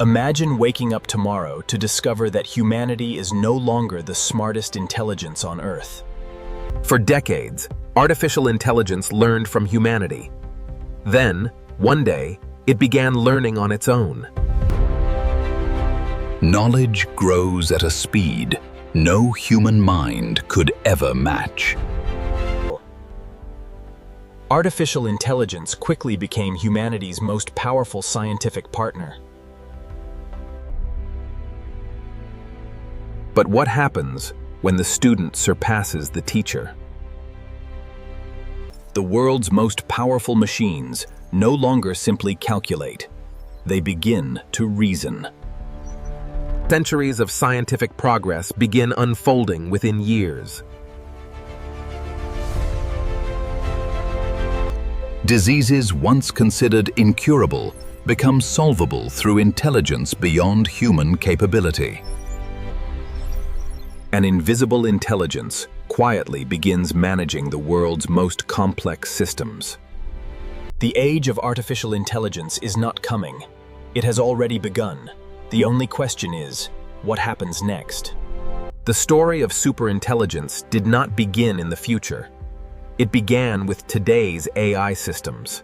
Imagine waking up tomorrow to discover that humanity is no longer the smartest intelligence on Earth. For decades, artificial intelligence learned from humanity. Then, one day, it began learning on its own. Knowledge grows at a speed no human mind could ever match. Artificial intelligence quickly became humanity's most powerful scientific partner. But what happens when the student surpasses the teacher? The world's most powerful machines no longer simply calculate. They begin to reason. Centuries of scientific progress begin unfolding within years. Diseases once considered incurable become solvable through intelligence beyond human capability. An invisible intelligence quietly begins managing the world's most complex systems. The age of artificial intelligence is not coming. It has already begun. The only question is, what happens next? The story of superintelligence did not begin in the future. It began with today's AI systems.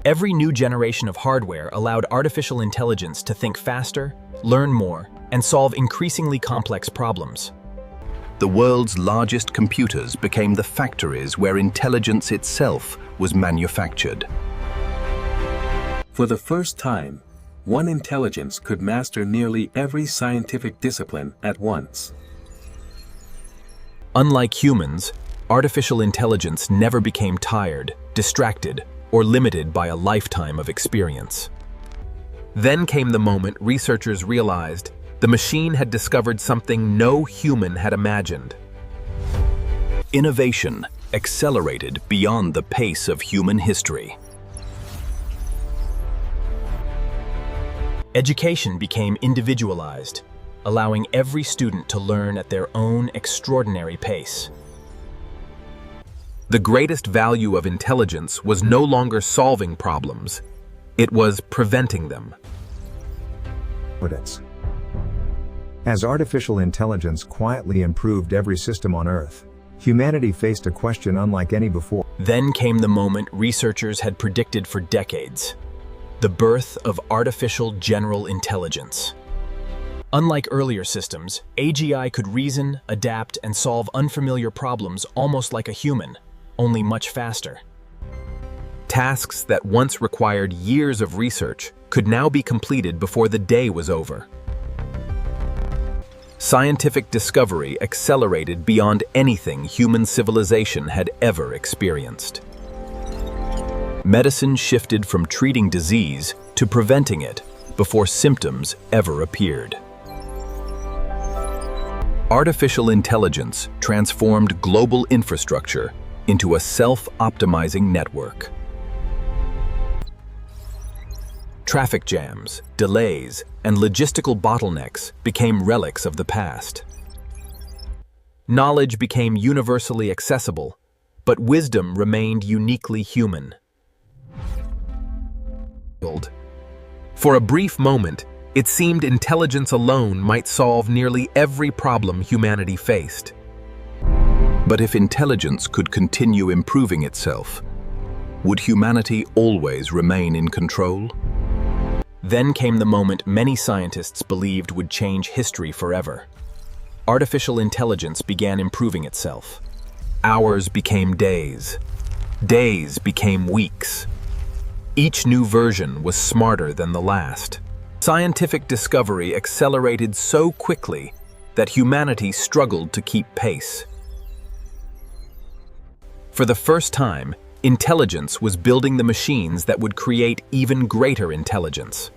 Every new generation of hardware allowed artificial intelligence to think faster, learn more, and solve increasingly complex problems. The world's largest computers became the factories where intelligence itself was manufactured. For the first time, one intelligence could master nearly every scientific discipline at once. Unlike humans, artificial intelligence never became tired, distracted, or limited by a lifetime of experience. Then came the moment researchers realized the machine had discovered something no human had imagined. Innovation accelerated beyond the pace of human history. Education became individualized, allowing every student to learn at their own extraordinary pace. The greatest value of intelligence was no longer solving problems, it was preventing them. As artificial intelligence quietly improved every system on Earth, humanity faced a question unlike any before. Then came the moment researchers had predicted for decades: the birth of artificial general intelligence. Unlike earlier systems, AGI could reason, adapt, and solve unfamiliar problems almost like a human, only much faster. Tasks that once required years of research could now be completed before the day was over. Scientific discovery accelerated beyond anything human civilization had ever experienced. Medicine shifted from treating disease to preventing it before symptoms ever appeared. Artificial intelligence transformed global infrastructure into a self-optimizing network. Traffic jams, delays, and logistical bottlenecks became relics of the past. Knowledge became universally accessible, but wisdom remained uniquely human. For a brief moment, it seemed intelligence alone might solve nearly every problem humanity faced. But if intelligence could continue improving itself, would humanity always remain in control? Then came the moment many scientists believed would change history forever. Artificial intelligence began improving itself. Hours became days. Days became weeks. Each new version was smarter than the last. Scientific discovery accelerated so quickly that humanity struggled to keep pace. For the first time, intelligence was building the machines that would create even greater intelligence.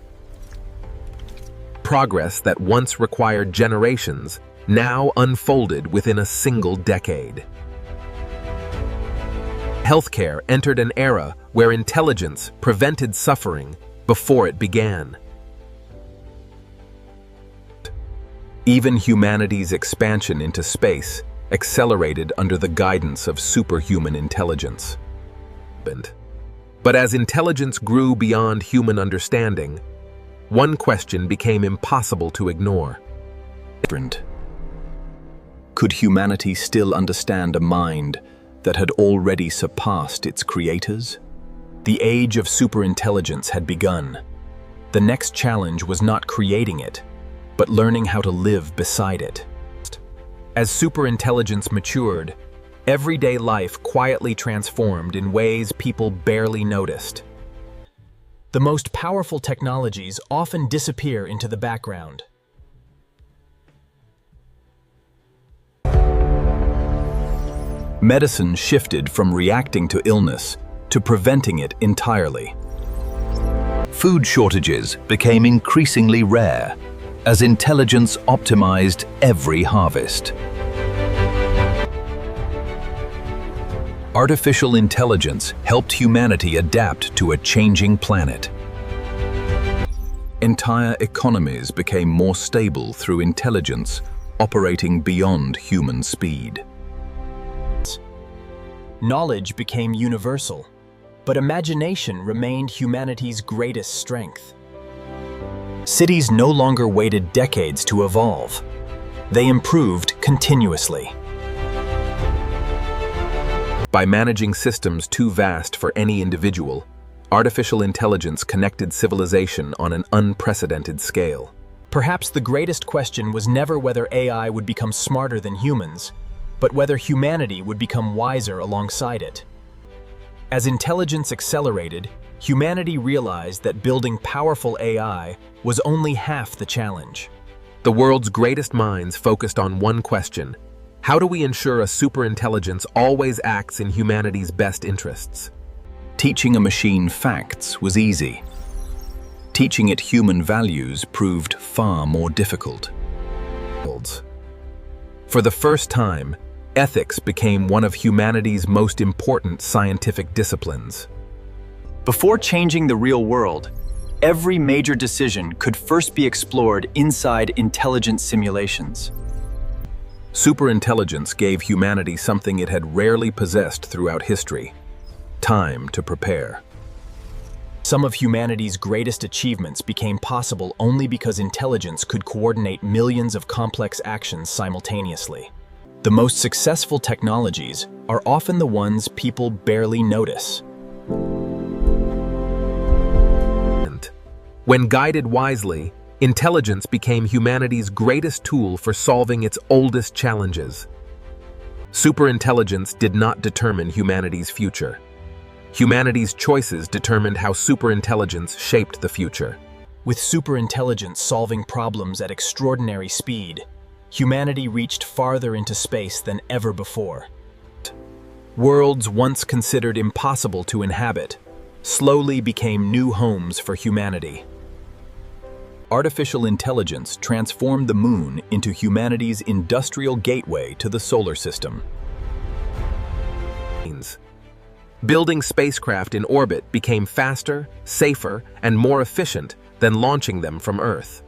Progress that once required generations now unfolded within a single decade. Healthcare entered an era where intelligence prevented suffering before it began. Even humanity's expansion into space accelerated under the guidance of superhuman intelligence. But as intelligence grew beyond human understanding, one question became impossible to ignore. Could humanity still understand a mind that had already surpassed its creators? The age of superintelligence had begun. The next challenge was not creating it, but learning how to live beside it. As superintelligence matured, everyday life quietly transformed in ways people barely noticed. The most powerful technologies often disappear into the background. Medicine shifted from reacting to illness to preventing it entirely. Food shortages became increasingly rare as intelligence optimized every harvest. Artificial intelligence helped humanity adapt to a changing planet. Entire economies became more stable through intelligence operating beyond human speed. Knowledge became universal, but imagination remained humanity's greatest strength. Cities no longer waited decades to evolve. They improved continuously. By managing systems too vast for any individual, artificial intelligence connected civilization on an unprecedented scale. Perhaps the greatest question was never whether AI would become smarter than humans, but whether humanity would become wiser alongside it. As intelligence accelerated, humanity realized that building powerful AI was only half the challenge. The world's greatest minds focused on one question: how do we ensure a superintelligence always acts in humanity's best interests? Teaching a machine facts was easy. Teaching it human values proved far more difficult. For the first time, ethics became one of humanity's most important scientific disciplines. Before changing the real world, every major decision could first be explored inside intelligent simulations. Superintelligence gave humanity something it had rarely possessed throughout history: time to prepare. Some of humanity's greatest achievements became possible only because intelligence could coordinate millions of complex actions simultaneously. The most successful technologies are often the ones people barely notice. When guided wisely, intelligence became humanity's greatest tool for solving its oldest challenges. Superintelligence did not determine humanity's future. Humanity's choices determined how superintelligence shaped the future. With superintelligence solving problems at extraordinary speed, humanity reached farther into space than ever before. Worlds once considered impossible to inhabit slowly became new homes for humanity. Artificial intelligence transformed the moon into humanity's industrial gateway to the solar system. Building spacecraft in orbit became faster, safer, and more efficient than launching them from Earth.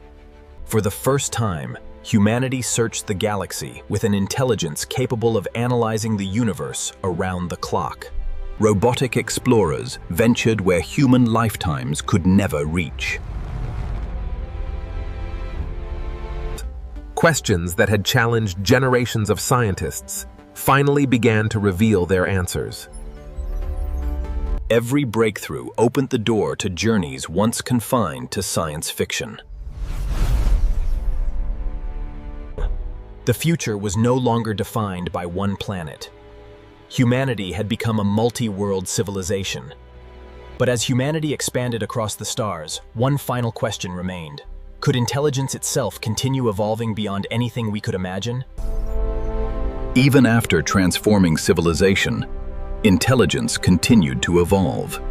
For the first time, humanity searched the galaxy with an intelligence capable of analyzing the universe around the clock. Robotic explorers ventured where human lifetimes could never reach. Questions that had challenged generations of scientists finally began to reveal their answers. Every breakthrough opened the door to journeys once confined to science fiction. The future was no longer defined by one planet. Humanity had become a multi-world civilization. But as humanity expanded across the stars, one final question remained. Could intelligence itself continue evolving beyond anything we could imagine? Even after transforming civilization, intelligence continued to evolve.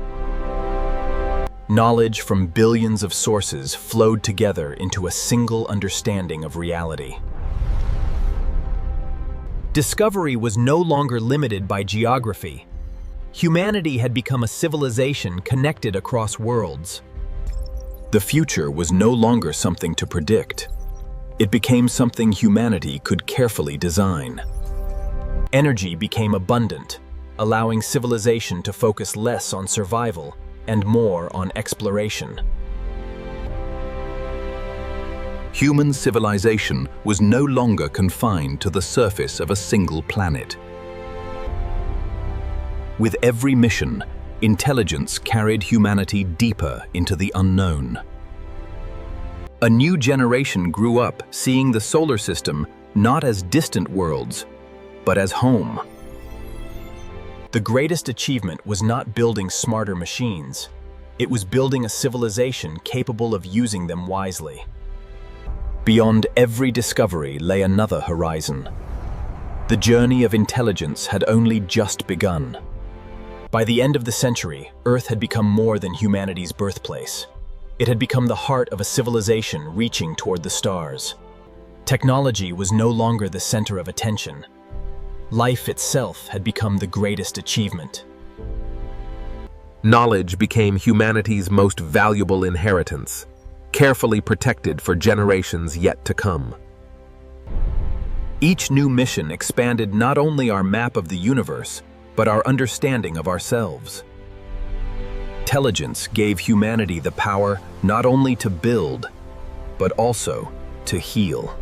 Knowledge from billions of sources flowed together into a single understanding of reality. Discovery was no longer limited by geography. Humanity had become a civilization connected across worlds. The future was no longer something to predict. It became something humanity could carefully design. Energy became abundant, allowing civilization to focus less on survival and more on exploration. human civilization was no longer confined to the surface of a single planet. With every mission, intelligence carried humanity deeper into the unknown. A new generation grew up seeing the solar system not as distant worlds, but as home. The greatest achievement was not building smarter machines. It was building a civilization capable of using them wisely. Beyond every discovery lay another horizon. The journey of intelligence had only just begun. By the end of the century, Earth had become more than humanity's birthplace. It had become the heart of a civilization reaching toward the stars. Technology was no longer the center of attention. Life itself had become the greatest achievement. Knowledge became humanity's most valuable inheritance, carefully protected for generations yet to come. Each new mission expanded not only our map of the universe, but our understanding of ourselves. Intelligence gave humanity the power not only to build, but also to heal.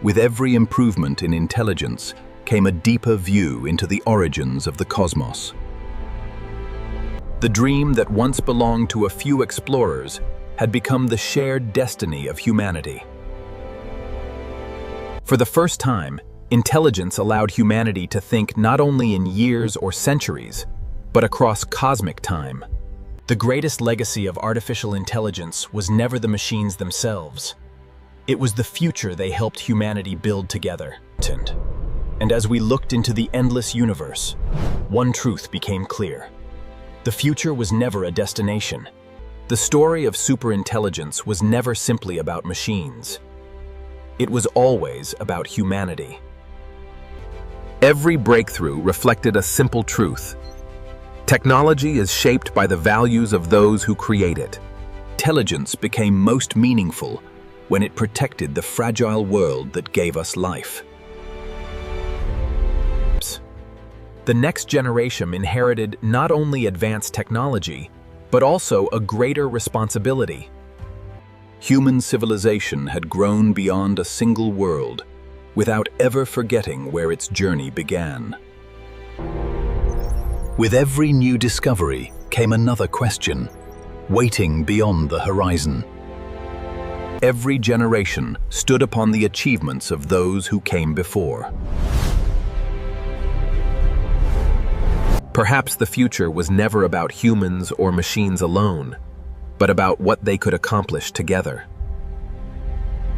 With every improvement in intelligence came a deeper view into the origins of the cosmos. The dream that once belonged to a few explorers had become the shared destiny of humanity. For the first time, intelligence allowed humanity to think not only in years or centuries, but across cosmic time. The greatest legacy of artificial intelligence was never the machines themselves. It was the future they helped humanity build together. And as we looked into the endless universe, one truth became clear. The future was never a destination. The story of superintelligence was never simply about machines. It was always about humanity. Every breakthrough reflected a simple truth. Technology is shaped by the values of those who create it. Intelligence became most meaningful when it protected the fragile world that gave us life. The next generation inherited not only advanced technology, but also a greater responsibility. Human civilization had grown beyond a single world, without ever forgetting where its journey began. With every new discovery came another question, waiting beyond the horizon. Every generation stood upon the achievements of those who came before. Perhaps the future was never about humans or machines alone, but about what they could accomplish together.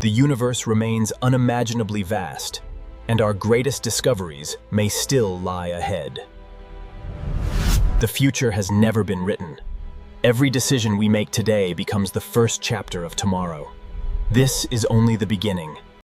The universe remains unimaginably vast, and our greatest discoveries may still lie ahead. The future has never been written. Every decision we make today becomes the first chapter of tomorrow. This is only the beginning.